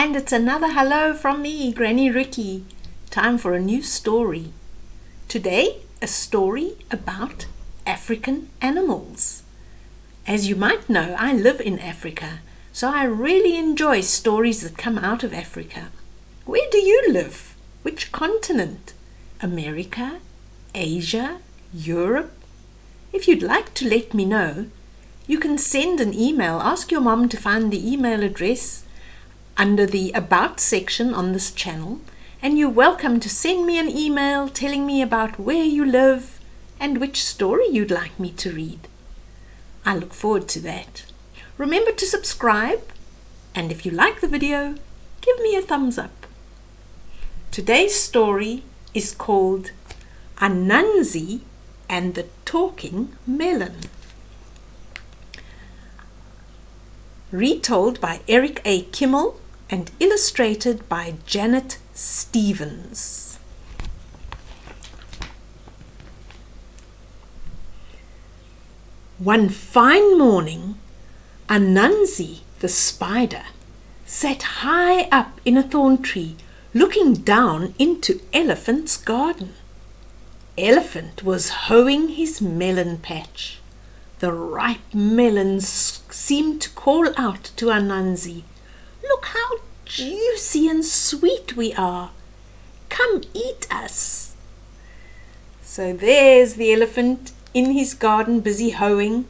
And it's another hello from me, Granny Ricky. Time for a new story. Today, a story about African animals. As you might know, I live in Africa, so I really enjoy stories that come out of Africa. Where do you live? Which continent? America? Asia? Europe? If you'd like to let me know, you can send an email. Ask your mom to find the email address under the About section on this channel, and you're welcome to send me an email telling me about where you live and which story you'd like me to read. I look forward to that. Remember to subscribe, and if you like the video, give me a thumbs up. Today's story is called Anansi and the Talking Melon. Retold by Eric A Kimmel and illustrated by Janet Stevens. One fine morning, Anansi the spider sat high up in a thorn tree, looking down into Elephant's garden. Elephant was hoeing his melon patch. The ripe melons seemed to call out to Anansi, "Look how juicy and sweet we are. Come eat us." So there's the elephant in his garden busy hoeing,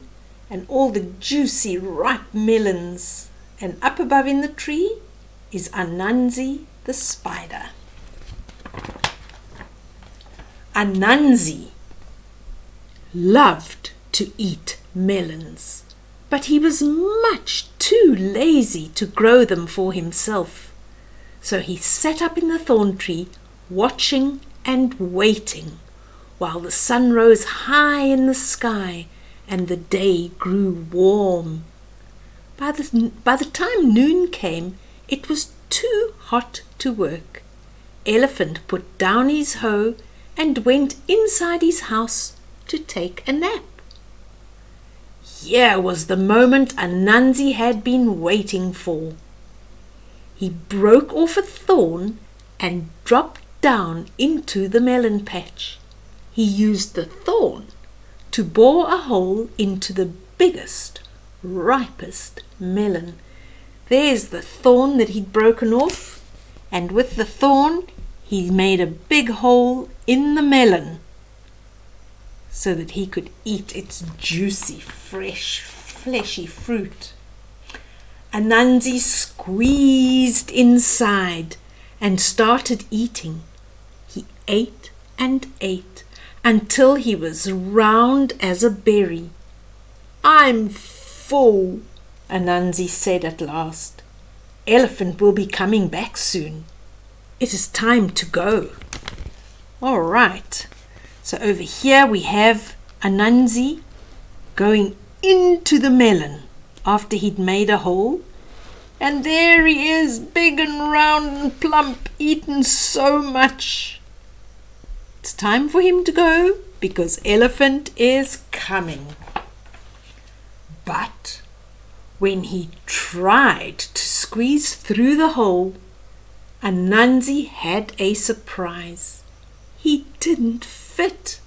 and all the juicy ripe melons. And up above in the tree is Anansi the spider. Anansi loved to eat melons, but he was much too lazy to grow them for himself. So he sat up in the thorn tree, watching and waiting, while the sun rose high in the sky and the day grew warm. By the time noon came, it was too hot to work. Elephant put down his hoe and went inside his house to take a nap. Here was the moment Anansi had been waiting for. He broke off a thorn and dropped down into the melon patch. He used the thorn to bore a hole into the biggest, ripest melon. There's the thorn that he'd broken off, and with the thorn he made a big hole in the melon so that he could eat its juicy, fresh, fleshy fruit. Anansi squeezed inside and started eating. He ate and ate until he was round as a berry. "I'm full," Anansi said at last. "Elephant will be coming back soon. It is time to go." All right. So over here we have Anansi going into the melon after he'd made a hole. And there he is, big and round and plump, eaten so much. It's time for him to go because Elephant is coming. But when he tried to squeeze through the hole, Anansi had a surprise. He didn't fit.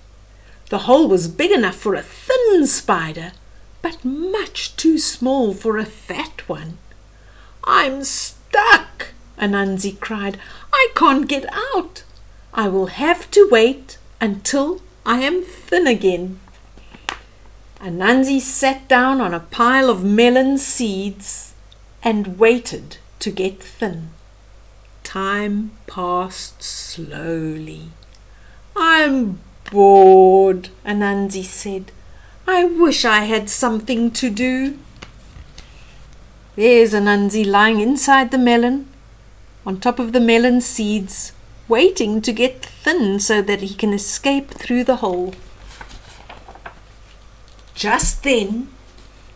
The hole was big enough for a thin spider, but much too small for a fat one. "I'm stuck," Anansi cried. "I can't get out. I will have to wait until I am thin again." Anansi sat down on a pile of melon seeds and waited to get thin. Time passed slowly. "I'm bored," Anansi said. "I wish I had something to do." There's Anansi lying inside the melon, on top of the melon seeds, waiting to get thin so that he can escape through the hole. Just then,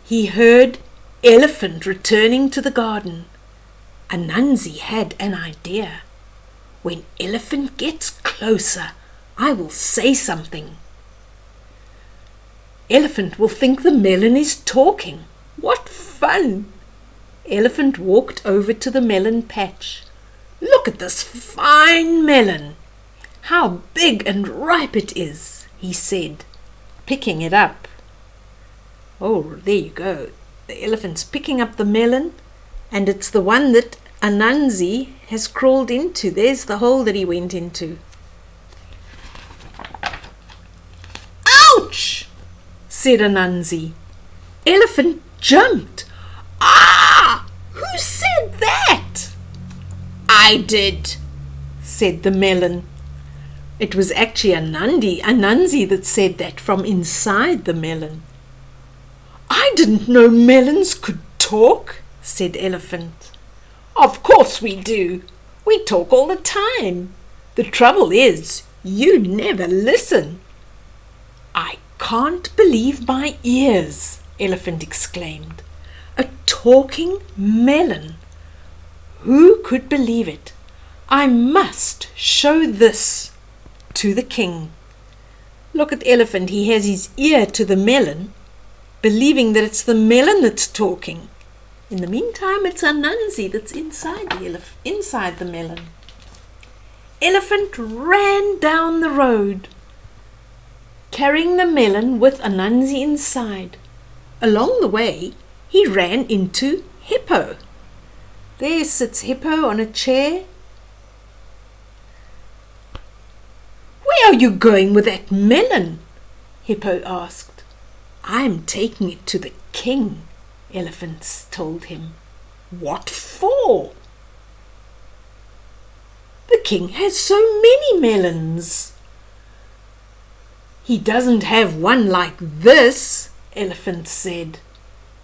he heard Elephant returning to the garden. Anansi had an idea. "When Elephant gets closer, I will say something. Elephant will think the melon is talking. What fun! Elephant walked over to the melon patch. "Look at this fine melon. How big and ripe it is," he said, picking it up. Oh, there you go. The elephant's picking up the melon, and it's the one that Anansi has crawled into. There's the hole that he went into. "Ouch!" said Anansi. Elephant jumped. "Ah! Who said that?" "I did," said the melon. It was actually Anansi that said that from inside the melon. "I didn't know melons could talk," said Elephant. "Of course we do. We talk all the time. The trouble is, you never listen." "I can't believe my ears," Elephant exclaimed. "A talking melon. Who could believe it? I must show this to the king." Look at Elephant. He has his ear to the melon, believing that it's the melon that's talking. In the meantime, it's Anansi that's inside the melon. Elephant ran down the road, carrying the melon with Anansi inside. Along the way, he ran into Hippo. There sits Hippo on a chair. "Where are you going with that melon?" Hippo asked. "I'm taking it to the king," Elephant told him. "What for?" "The king has so many melons." "He doesn't have one like this," Elephant said.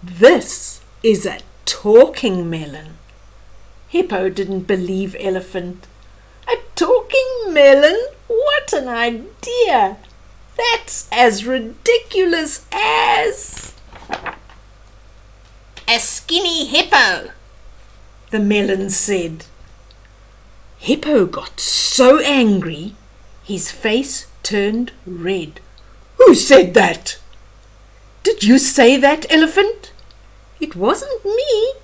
"This is a talking melon." Hippo didn't believe Elephant. "A talking melon? What an idea! That's as ridiculous as a skinny hippo," the melon said. Hippo got so angry, his face turned red. "Who said that?" "Did you say that, Elephant?" "It wasn't me.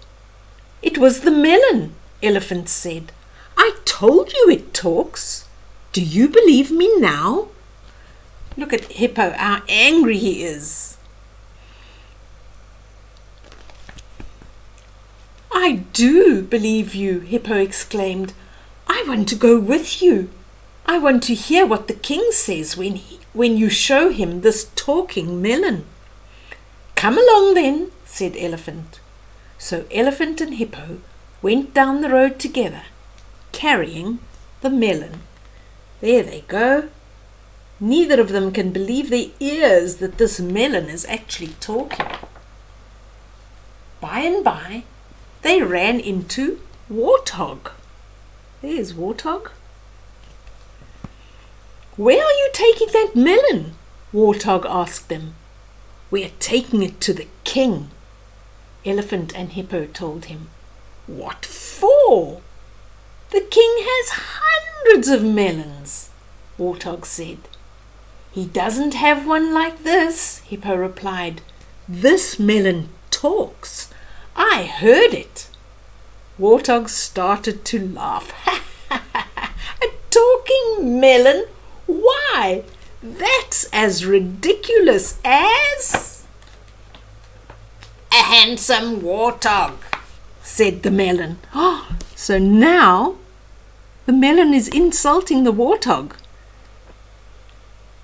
It was the melon," Elephant said. "I told you it talks. Do you believe me now?" Look at Hippo, how angry he is. "I do believe you," Hippo exclaimed. "I want to go with you. I want to hear what the king says when you show him this talking melon." "Come along then," said Elephant. So Elephant and Hippo went down the road together, carrying the melon. There they go. Neither of them can believe their ears that this melon is actually talking. By and by, they ran into Warthog. There's Warthog. "Where are you taking that melon?" Warthog asked them. "We are taking it to the king," Elephant and Hippo told him. "What for?" "The king has hundreds of melons," Warthog said. "He doesn't have one like this," Hippo replied. "This melon talks. I heard it." Warthog started to laugh. "A talking melon? Why, that's as ridiculous as a handsome warthog," said the melon. So now the melon is insulting the warthog.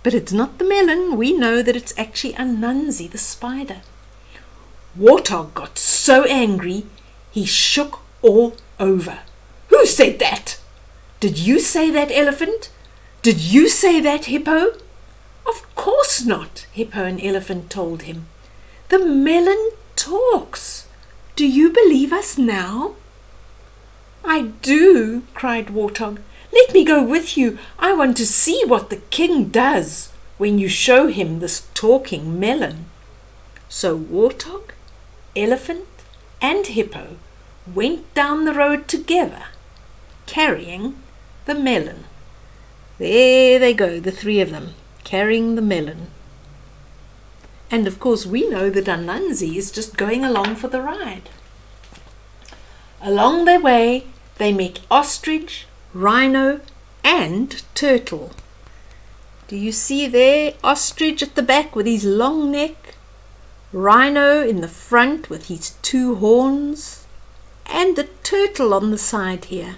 But it's not the melon. We know that it's actually Anansi, the spider. Warthog got so angry, he shook all over. "Who said that? Did you say that, Elephant? Did you say that, Hippo?" "Of course not," Hippo and Elephant told him. "The melon talks. Do you believe us now?" "I do," cried Warthog. "Let me go with you. I want to see what the king does when you show him this talking melon." So Warthog, Elephant, and Hippo went down the road together, carrying the melon. There they go, the three of them, carrying the melon. And of course we know that Anansi is just going along for the ride. Along their way, they met ostrich, rhino, and turtle. Do you see there ostrich at the back with his long neck, rhino in the front with his 2 horns, and the turtle on the side here?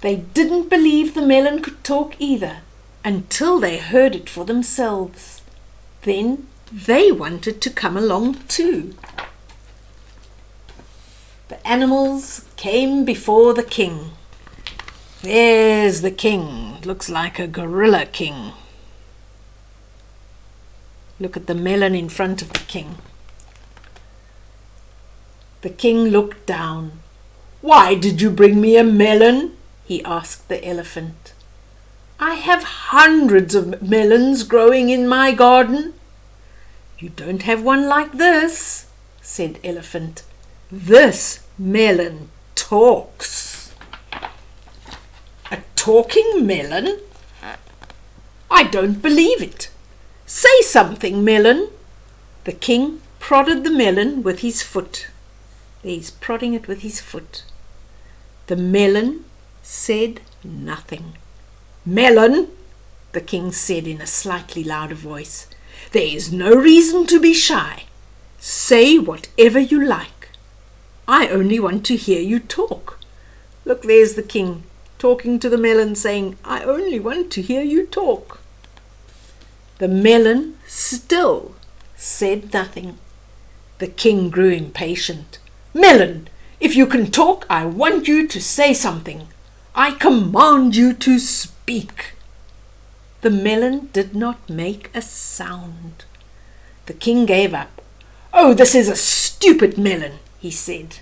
They didn't believe the melon could talk either until they heard it for themselves. Then they wanted to come along too. The animals came before the king. There's the king. Looks like a gorilla king. Look at the melon in front of the king. The king looked down. "Why did you bring me a melon?" he asked the elephant. "I have hundreds of melons growing in my garden." "You don't have one like this," said elephant. "This melon talks." "A talking melon? I don't believe it. Say something, melon." The king prodded the melon with his foot. He's prodding it with his foot. The melon said nothing. "Melon," the king said in a slightly louder voice, "there is no reason to be shy. Say whatever you like. I only want to hear you talk." Look, there's the king talking to the melon, saying, "I only want to hear you talk." The melon still said nothing. The king grew impatient. "Melon, if you can talk, I want you to say something. I command you to speak." The melon did not make a sound. The king gave up. "Oh, this is a stupid melon," he said.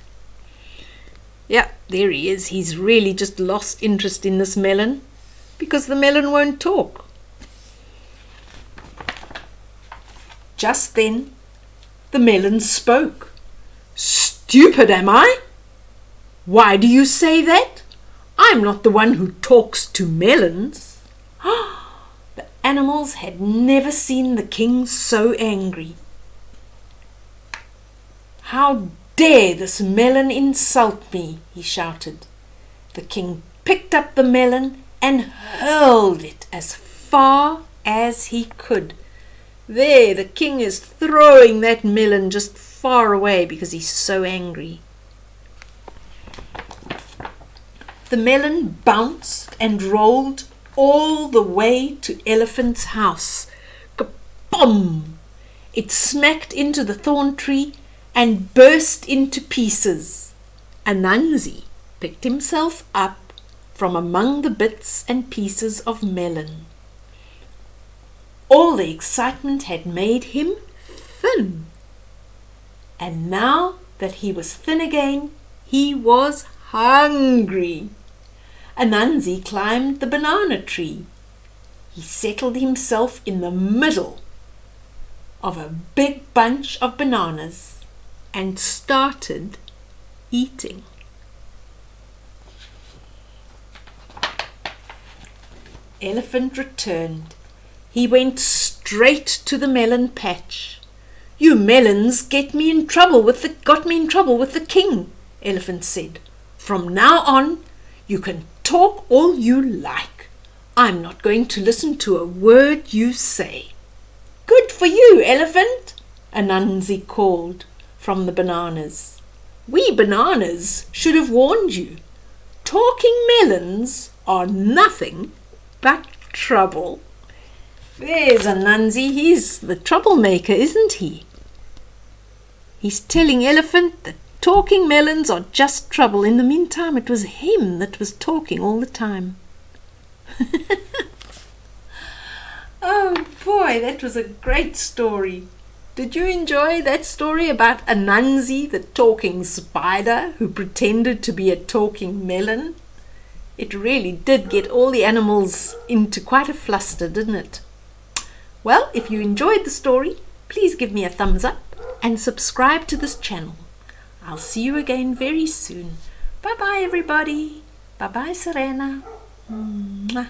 Yeah, there he is. He's really just lost interest in this melon because the melon won't talk. Just then, the melon spoke. "Stupid, am I? Why do you say that? I'm not the one who talks to melons." The animals had never seen the king so angry. "How dare this melon insult me?" he shouted. The king picked up the melon and hurled it as far as he could. There, the king is throwing that melon just far away because he's so angry. The melon bounced and rolled all the way to Elephant's house. Ka-boom! It smacked into the thorn tree and burst into pieces. Anansi picked himself up from among the bits and pieces of melon. All the excitement had made him thin. And now that he was thin again, he was hungry. Anansi climbed the banana tree. He settled himself in the middle of a big bunch of bananas and started eating. Elephant returned. He went straight to the melon patch. "You melons got me in trouble with the king," Elephant said. "From now on, you can talk all you like. I'm not going to listen to a word you say." "Good for you, Elephant," Anansi called from the bananas. "We bananas should have warned you. Talking melons are nothing but trouble." There's Anansi. He's the troublemaker, isn't he? He's telling Elephant that talking melons are just trouble. In the meantime, it was him that was talking all the time. Oh boy, that was a great story. Did you enjoy that story about Anansi, the talking spider who pretended to be a talking melon? It really did get all the animals into quite a fluster, didn't it? Well, if you enjoyed the story, please give me a thumbs up and subscribe to this channel. I'll see you again very soon. Bye-bye, everybody. Bye-bye, Serena. Mwah.